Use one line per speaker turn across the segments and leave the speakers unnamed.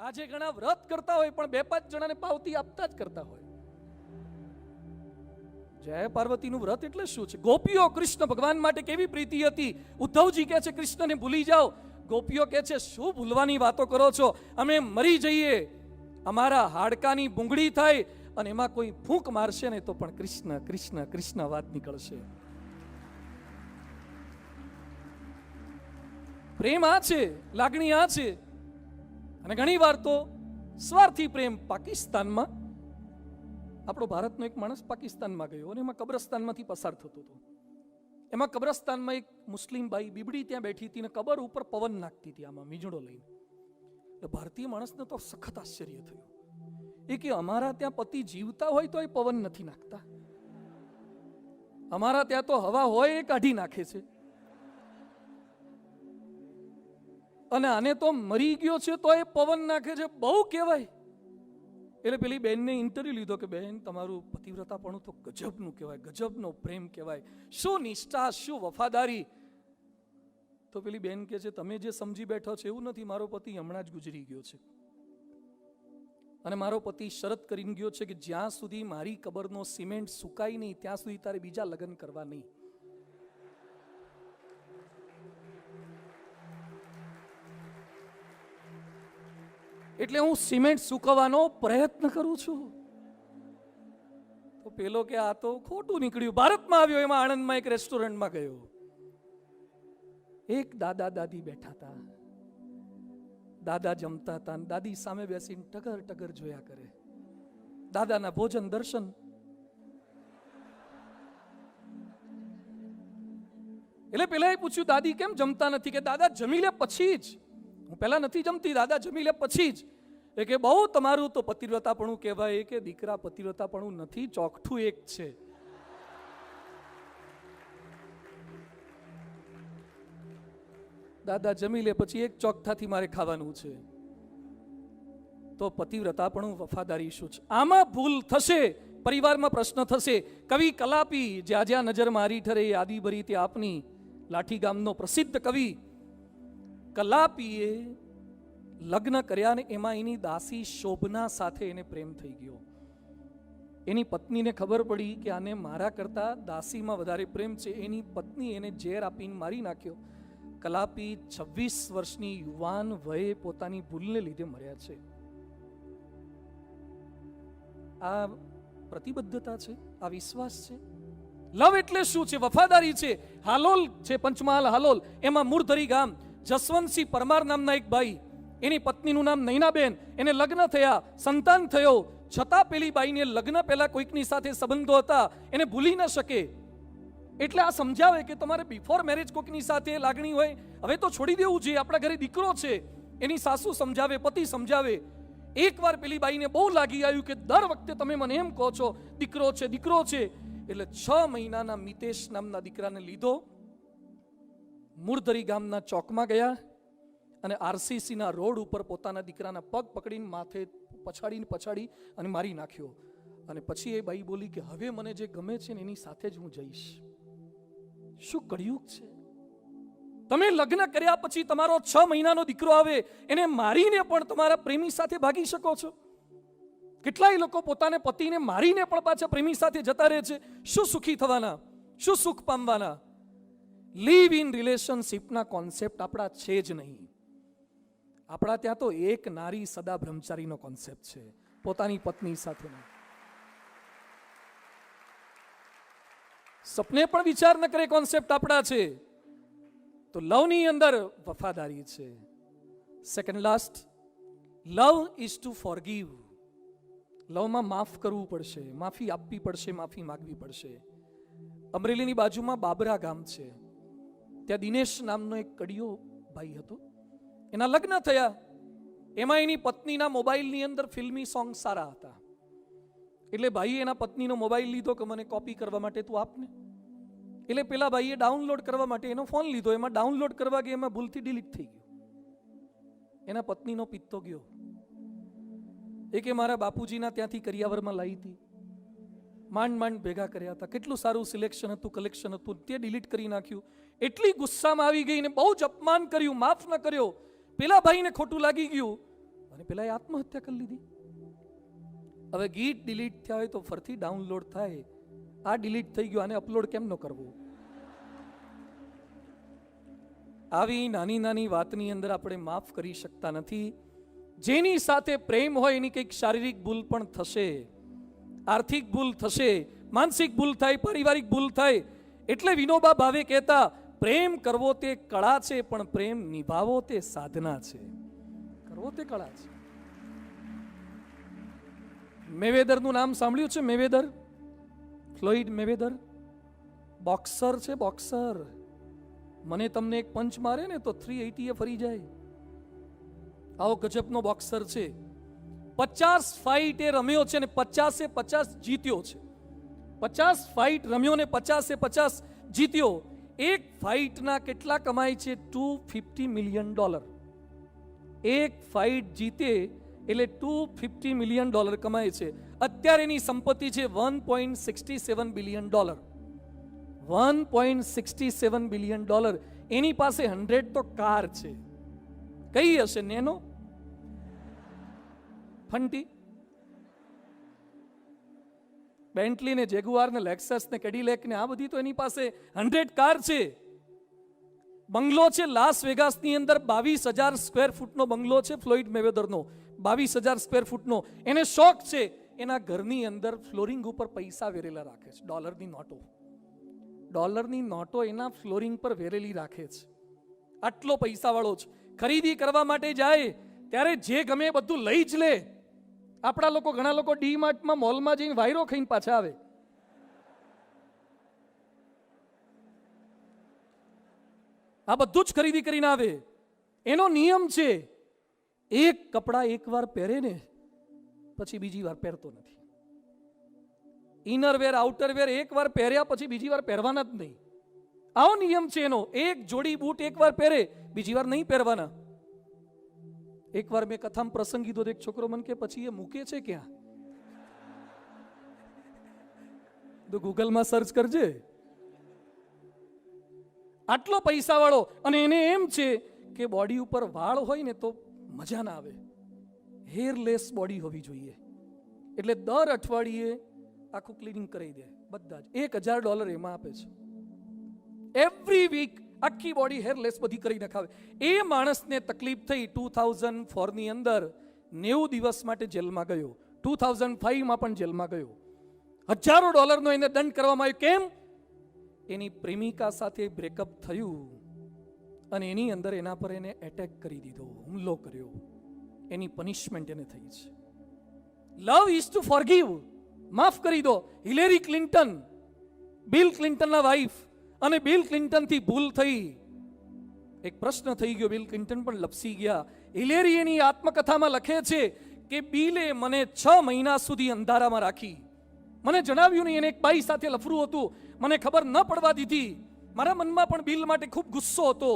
આજે ઘણા વ્રત કરતા હોય પણ 2-5 જણાને પાવતી આપતા જ કરતા હોય. જય પાર્વતીનું વ્રત એટલે શું છે? ગોપીઓ કૃષ્ણ ભગવાન માટે કેવી પ્રીતિ હતી. ઉદ્ધવજી કહે છે કૃષ્ણને ભૂલી જાઓ. ગોપીઓ કહે છે શું ભૂલવાની વાતો કરો છો, અમે મરી જઈએ, અમારા હાડકાની ભૂંગળી થાય અને એમાં કોઈ ફૂંક મારશે ને તો પણ કૃષ્ણ કૃષ્ણ કૃષ્ણ વાત નીકળશે. પ્રેમ આ છે, લાગણી આ છે. અને ઘણી વાર તો સ્વાર્થી પ્રેમ. પાકિસ્તાનમાં આપણો ભારતનો એક માણસ પાકિસ્તાનમાં ગયો અને એમાં કબ્રસ્તાનમાંથી પસાર થતો હતો. એમાં કબ્રસ્તાનમાં એક મુસ્લિમ બાઈ બીબડી ત્યાં બેઠી હતી ને કબર ઉપર પવન નાખતી હતી, આમાં મીજડો લઈને. એટલે ભારતીય માણસને તો સખત આશ્ચર્ય થયું. એ કે અમારા ત્યાં પતિ જીવતા હોય તો એ પવન નથી નાખતા, અમારા ત્યાં તો હવા હોય એ કાઢી નાખે છે, અને આને તો મરી ગયો છે તો એ પવન નાખે છે, બહુ કહેવાય. એટલે પેલી બેનને ઇન્ટરવ્યુ લીધો કે બેન તમારું પતિવ્રતાપણું તો ગજબનું કહેવાય, ગજબનો પ્રેમ કહેવાય, શું નિષ્ઠા, શું વફાદારી. તો પેલી બેન કહે છે તમે જે સમજી બેઠો છો એવું નથી, મારો પતિ હમણાં જ ગુજરી ગયો છે અને મારો પતિ શરત કરીને ગયો છે કે જ્યાં સુધી મારી કબરનો સિમેન્ટ સુકાય નહીં ત્યાં સુધી તારે બીજા લગ્ન કરવા નહીં. એટલે હું સિમેન્ટ સૂકવવાનો પ્રયત્ન કરું છું. તો પેલો કે આ તો ખોટું નીકળ્યું. ભારતમાં આવ્યો, એમાં આણંદમાં એક રેસ્ટોરન્ટમાં ગયો. એક દાદા દાદી બેઠા હતા. દાદા જમતા હતા, દાદી સામે બેસીને ટગર ટગર જોયા કરે. દાદાના ભોજન દર્શન. એટલે પેલા એ પૂછ્યું દાદી કેમ જમતા નથી? કે દાદા જમી લે પછી જ, હું પહેલા નથી જમતી, દાદા જમી લે પછી જ. એ કે બહુ તમારું તો પતિવ્રતાપણું કહેવાય. કે દીકરા પતિવ્રતાપણું નથી, ચોકઠું એક છે. દાદા જમી લે પછી એક ચોકઠાથી મારે ખાવાનું છે. તો પતિવ્રતાપણું, વફાદારી શું છે? આમાં ભૂલ થશે, પરિવારમાં પ્રશ્ન થશે. કવિ કલાપી જ્યાં જ્યાં નજર મારી ઠરે યાદી ભરી તે આપની, લાઠી ગામનો પ્રસિદ્ધ કવિ કલાપીએ લગ્ન કર્યા ને એમાં એની દાસી શોભના સાથે એને પ્રેમ થઈ ગયો. એની પત્નીને ખબર પડી કે આને મારા કરતા દાસીમાં વધારે પ્રેમ છે. એની પત્ની એને ઝેર આપીને મારી નાખ્યો. કલાપી 26 વર્ષની યુવાન વયે પોતાની ભૂલને લીધે મર્યા છે. આ પ્રતિબદ્ધતા છે, આ વિશ્વાસ છે. લવ એટલે શું છે? વફાદારી છે. હાલોલ છે, પંચમહાલ હાલોલ, એમાં મૂળધરી ગામ. જસવંતસિંહ પરમાર નામના એક ભાઈ, એની પત્નીનું નામ નૈનાબેન. એને લગ્ન થયા, સંતાન થયો, છતાં પેલી બાઈને લગ્ન પહેલા કોઈકની સાથે સંબંધો હતા, એને ભૂલી ન શકે. એટલે આ સમજાવે કે તમારે બિફોર મેરેજ કોઈકની સાથે લાગણી હોય, હવે તો છોડી દેવું જોઈએ. આપણા ઘરે દીકરો છે, એની સાસુ સમજાવે, પતિ સમજાવે. એકવાર પેલી બાઈને બહુ લાગી આવ્યું કે દર વખતે તમે મને એમ કહો છો દીકરો છે દીકરો છે. એટલે 6 મહિનાના મિતેશ નામના દીકરાને લીધો, મૂળધરી ગામના ચોકમાં ગયા અને આરસીસીના રોડ ઉપર પોતાના દીકરાના પગ પકડીને માથે પછાડી અને મારી નાખ્યો. અને પછી એ બાઈ બોલી કે હવે મને જે ગમે છે ને એની સાથે જ હું જઈશ. શું કળિયુગ છે! તમે લગ્ન કર્યા પછી તમારો 6 મહિનાનો દીકરો આવે, એને મારીને પણ તમારા પ્રેમી સાથે ભાગી શકો છો. કેટલાય લોકો પોતાને પતિને મારીને પણ પાછા પ્રેમી સાથે જતા રહે છે. શું સુખી થવાના, શું સુખ પામવાના? લીવ ઇન રિલેશનશિપના કોન્સેપ્ટ આપણા છે જ નહીં. આપણા ત્યાં તો એક નારી સદા બ્રહ્મચારીનો કોન્સેપ્ટ છે, પોતાની પત્ની સાથેનો. સપને પણ વિચાર ન કરે કોન્સેપ્ટ આપણા છે. તો લવની અંદર વફાદારી છે. Second last, love is to forgive. લવમાં માફ કરવું પડશે, માફી આપવી પડશે, માફી માગવી પડશે. અમરેલીની બાજુમાં બાબરા ગામ છે, ત્યાં દિનેશ નામનો એક કડિયો ભાઈ હતો. એના લગ્ન થયા. એમાં એની પત્નીના મોબાઈલની અંદર ફિલ્મી સોંગ સારા હતા. એટલે ભાઈએ એના પત્નીનો મોબાઈલ લીધો કે મને કોપી કરવા માટે તું આપને. એટલે પેલા ભાઈએ ડાઉનલોડ કરવા માટે એનો ફોન લીધો. એમાં ડાઉનલોડ કરવા ગયા, એમાં ભૂલથી ડિલીટ થઈ ગયું. એના પત્નીનો પિત્તો ગયો. એ કે મારા બાપુજીના ત્યાંથી કરિયાવરમાં લાવી હતી, માંડ ભેગા કર્યા હતા, કેટલું સારું સિલેક્શન હતું, કલેક્શન હતું, તે ડિલીટ કરી નાખ્યું. એટલી ગુસ્સામાં આવી ગઈ ને બહુ જ અપમાન કર્યું, માફ ન કર્યો. પેલા ભાઈને ખોટું લાગી ગયું અને પેલા આત્મહત્યા કરી લીધી. હવે ગીત ડિલીટ થયા હોય તો ફરીથી ડાઉનલોડ થાય, આ ડિલીટ થઈ ગયું, આને અપલોડ કેમ ન કરવું? આવી નાની નાની વાતની અંદર આપણે માફ કરી શકતા નથી. જેની સાથે પ્રેમ હોય એની કંઈક શારીરિક ભૂલ પણ થશે, આર્થિક ભૂલ થશે, માનસિક ભૂલ થાય, પારિવારિક ભૂલ થાય. એટલે વિનોબા ભાવે કહેતા, પ્રેમ કરવો તે કળા છે, પણ પ્રેમ નિભાવવો તે સાધના છે. કરવો તે કળા છે. મેવેદરનું નામ સાંભળ્યું છે? મેવેદર, ફ્લોઇડ મેવેદર બોક્સર છે. બોક્સર. મને તમને એક પંચ મારે ને તો 380 ફરી જાય. આવો ગજબનો બોક્સર છે. 50 ફાઇટ એ રમ્યો છે ને 50 જીત્યો છે. 50 ફાઇટ રમ્યો ને 50 જીત્યો. એક ફાઇટના કેટલા કમાય છે? $250 મિલિયન. એક ફાઇટ જીતે એટલે $250 મિલિયન કમાય છે. અત્યારે એની સંપત્તિ છે $1.67 બિલિયન. $1.67 બિલિયન. એની પાસે 100 તો કાર છે. કઈ હશે? નેનો, ફંટી, બેન્ટલી ને જેગુઆર ને લેક્સસ ને કેડિલેક ને આ બધી તો એની પાસે 100 કાર છે. બંગલો છે લાસ વેગાસની અંદર, 22,000 સ્ક્વેર ફૂટનો બંગલો છે ફ્લોઇડ મેવેદરનો. 22,000 સ્ક્વેર ફૂટનો. એને શોખ છે એના ઘરની અંદર ફ્લોરિંગ ઉપર પૈસા વેરેલા રાખે છે. ડોલરની નોટો એના ફ્લોરિંગ પર વેરેલી રાખે છે. આટલો પૈસા વાળો છે. ખરીદી કરવા માટે જાય ત્યારે જે ગમે બધું લઈ જ લે. આપણા લોકો, ઘણા લોકો ડી માર્ટમાં, મોલમાં જઈને વાયરો ખાઈને પાછા આવે. આ બધું જ ખરીદી કરીને આવે. એનો નિયમ છે, એક કપડા એકવાર પહેરે ને પછી બીજી વાર પહેરતો નથી. ઇનરવેર, આઉટરવેર એકવાર પહેર્યા પછી બીજી વાર પહેરવાના જ નહીં. આવો નિયમ છે એનો. એક જોડી બૂટ એકવાર પહેરે, બીજી વાર નહીં પહેરવાના. એકવાર મેં કથામાં પ્રસંગ કીધો, એક છોકરો મને કે પછી એ મૂકે છે ક્યાં? તો ગૂગલમાં સર્ચ કરજે. આટલો પૈસા વાળો. અને એને એમ છે કે બોડી ઉપર વાળ હોય ને તો મજા ના આવે, હેરલેસ બોડી હોવી જોઈએ. એટલે દર અઠવાડિયે આખું ક્લિનિંગ કરી દે. બધા જ $1,000 એમાં આપે છે. એવરી વીક આખી બોડી હેરલેસ બધી કરી નખાવે. એ માણસને તકલીફ થઈ. 2004ની અંદર 90 દિવસ માટે જેલમાં ગયો. 2005માં પણ જેલમાં ગયો. હજારો ડોલરનો એને દંડ કરવામાં આવ્યો. કેમ? એની પ્રેમિકા સાથે બ્રેકઅપ થયું અને એની અંદર એના પર એને એટેક કરી દીધો, હુમલો કર્યો. એની પનિશમેન્ટ એને થઈ છે. Love is to forgive. માફ કરી દો. હિલેરી ક્લિન્ટન, બિલ ક્લિન્ટનના વાઇફ, અને બિલ ક્લિન્ટનથી ભૂલ થઈ. એક પ્રશ્ન થઈ ગયો, બિલ ક્લિન્ટન પણ લપસી ગયા. હિલેરી એની આત્મકથામાં લખે છે કે બિલે મને 6 મહિના સુધી અંધારામાં રાખી. મને જણાવ્યું નહીં. એને એક બાઈ સાથે લફરું હતું, મને ખબર ન પડવા દીધી. મારા મનમાં પણ બિલ માટે ખૂબ ગુસ્સો હતો.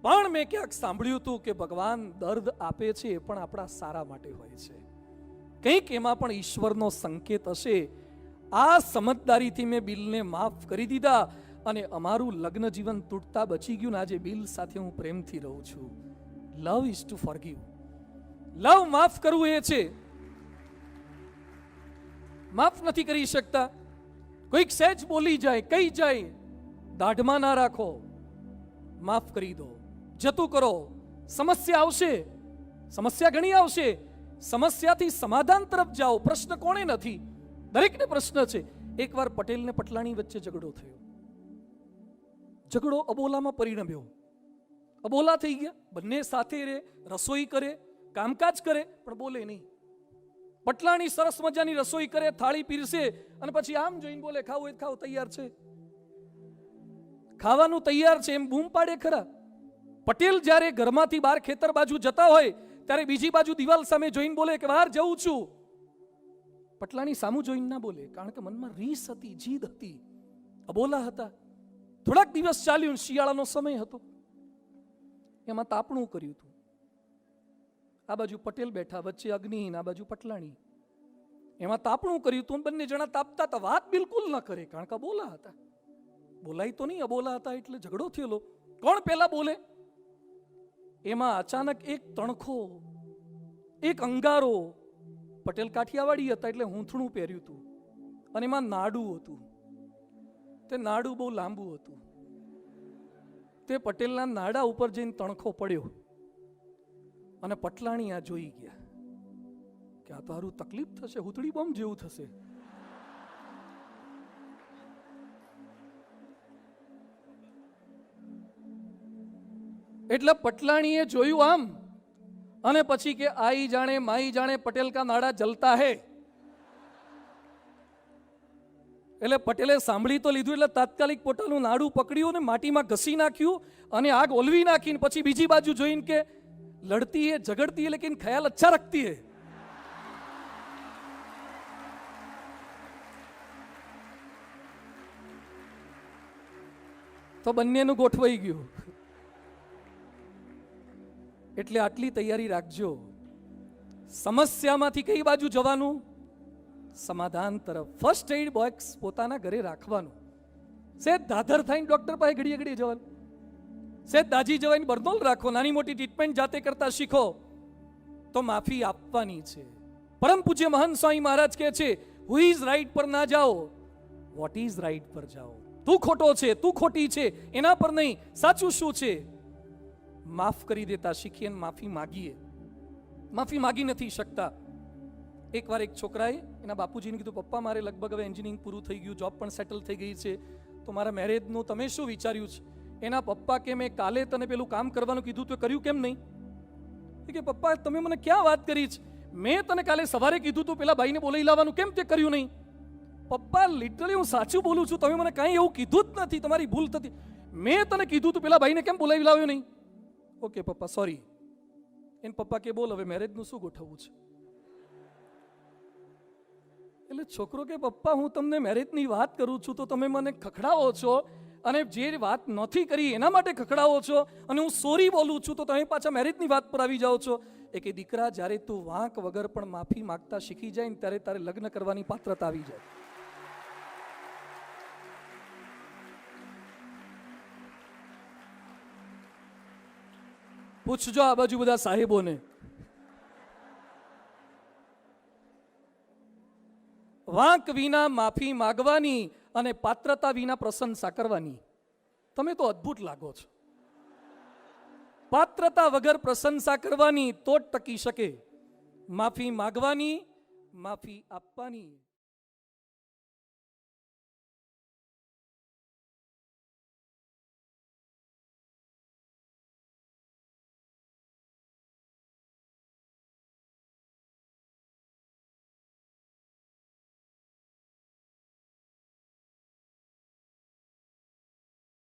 પણ મેં ક્યાંક સાંભળ્યું હતું કે ભગવાન દર્દ આપે છે એ પણ આપણા સારા માટે હોય છે. કંઈક એમાં પણ ઈશ્વરનો સંકેત હશે. આ સમજદારીથી મેં બિલને માફ કરી દીધા અને અમારું લગ્ન જીવન તૂટતા બચી ગયું. આજે બિલ સાથે હું પ્રેમથી રહું છું. Love is to forgive. Love માફ કરવું એ છે. માફ નથી કરી શકતા. કોઈક સહેજ બોલી જાય, કહી જાય, દાઢમાં ના રાખો, માફ કરી દો, જતું કરો. સમસ્યા આવશે, સમસ્યા ઘણી આવશે. સમસ્યાથી સમાધાન તરફ જાઓ. પ્રશ્ન કોણે નથી? દરેકને પ્રશ્ન છે. એકવાર પટેલ ને પટલાણી વચ્ચે ઝઘડો થયો. ઝઘડો અબોલામાં પરિણમ્યો. અબોલા થઈ ગયા. બંને સાથે રહે, રસોઈ કરે, કામકાજ કરે, પણ બોલે નહીં. પટલાણી સરસ મજાની રસોઈ કરે, થાળી પીરસે અને પછી આમ જોઈને બોલે, ખાવું હોય ખાવ, તૈયાર છે, ખાવાનું તૈયાર છે, એમ બૂમ પાડે ખરા. પટેલ જ્યારે ઘરમાંથી બહાર ખેતર બાજુ જતા હોય ત્યારે બીજી બાજુ દિવાલ સામે જોઈને બોલે કે બહાર જઉં છું. પટલાણી સામું જોઈને ના બોલે, કારણ કે મનમાં રીસ હતી, જીદ હતી, અબોલા હતા. થોડાક દિવસ ચાલ્યું, શિયાળાનો સમય હતો. એમાં તાપણું કર્યું હતું. આ બાજુ પટેલ બેઠા, વચ્ચે અગ્નિ, આ બાજુ પટલાણી. એમાં તાપણું કર્યું હતું. બંને જણા તાપતા હતા. વાત બિલકુલ ન કરે, કારણ કે અબોલા હતા. બોલાય તો નહીં, અબોલા હતા એટલે ઝઘડો થયેલો. કોણ પહેલા બોલે? એમાં અચાનક એક તણખો એક અંગારો, પટેલ કાઠિયાવાડી હતા એટલે હૂંથણું પહેર્યું હતું અને એમાં નાડું હતું. તે નાડું બહુ લાંબુ હતું. તે પટેલના નાડા ઉપર જઈને તણખો પડ્યો અને પટલાણી આ જોઈ ગયા કે આ તો હારું તકલીફ થશે, હુતડી બોમ્બ જેવું થશે. એટલે પટલાણીએ જોયું આમ અને પછી કે આઈ જાણે માઈ જાણે પટેલ કા નાડા જલતા હે. એટલે પટેલે સાંભળી તો લીધું એટલે તાત્કાલિક પોતાનું નાડું પકડ્યું અને માટીમાં ઘસી નાખ્યું અને આગ ઓલવી નાખીને પછી બીજી બાજુ જોઈને કે લડતી હે ઝગડતી હે લેકિન ખ્યાલ અચ્છા રખતી હે. તો બંનેનું ગોઠવાઈ ગયું. એટલે આટલી તૈયારી રાખજો. સમસ્યામાંથી કઈ બાજુ જવાનું? સમાધાન તરફ. ફર્સ્ટ એડ બોક્સ પોતાના ઘરે રાખવાનું. સેજ દાદર થઈને ડોક્ટર પાસે ઘડીએ ઘડીએ જવાનું. સેજ દાજી જવાને બરનોલ રાખો. નાની મોટી ટ્રીટમેન્ટ જાતે કરતા શીખો તો માફી આપવાની છે. પરમ પૂજ્ય મહાન સ્વામી મહારાજ કહે છે, હુ ઇઝ રાઈટ પર ના જાઓ, વોટ ઇઝ રાઈટ પર જાઓ. તું ખોટો છે, તું ખોટી છે, એના પર નહીં, સાચું શું છે માફ કરી દેતા શીખીએ, માફી માગીએ. માફી માગી નથી શકતા. એકવાર એક છોકરાએ એના બાપુજીને કીધું, પપ્પા મારે લગભગ હવે એન્જિનિયરિંગ પૂરું થઈ ગયું, જોબ પણ સેટલ થઈ ગઈ છે, તો મારા મેરેજનું તમે શું વિચાર્યું છે? એના પપ્પા કે મેં કાલે તને પેલું કામ કરવાનું કીધું તો કર્યું કેમ નહીં? કે પપ્પા તમે મને ક્યાં વાત કરી છે? મેં તને કાલે સવારે કીધું તું પેલા ભાઈને બોલાવી લાવવાનું, કેમ તે કર્યું નહીં? પપ્પા લિટરલી હું સાચું બોલું છું, તમે મને કાંઈ એવું કીધું જ નથી, તમારી ભૂલ થતી. મેં તને કીધું તું પેલા ભાઈને કેમ બોલાવી લાવ્યો નહીં? ઓકે પપ્પા સોરી. એને પપ્પા કે બોલ હવે મેરેજનું શું ગોઠવવું છે? એટલે છોકરો કે પપ્પા હું તમને મેરેજની વાત કરું છું તો તમે મને ખખડાવો છો, અને જે વાત નથી કરી એના માટે ખખડાવો છો, અને હું સોરી બોલું છું તો તમે પાછા મેરેજની વાત પર આવી જાઓ છો. એ કે દીકરા, જ્યારે તું વાંક વગર પણ માફી માંગતા શીખી જાય ને ત્યારે તારે લગ્ન કરવાની પાત્રતા આવી જાય. પૂછજો આ બાજુ બધા સાહેબોને. વાંક વિના માફી માંગવાની અને પાત્રતા વિના પ્રશંસા કરવાની. તમે તો અદ્ભુત લાગો છો. પાત્રતા વગર પ્રશંસા કરવાની તો જ ટકી શકે. માફી માંગવાની, માફી આપવાની.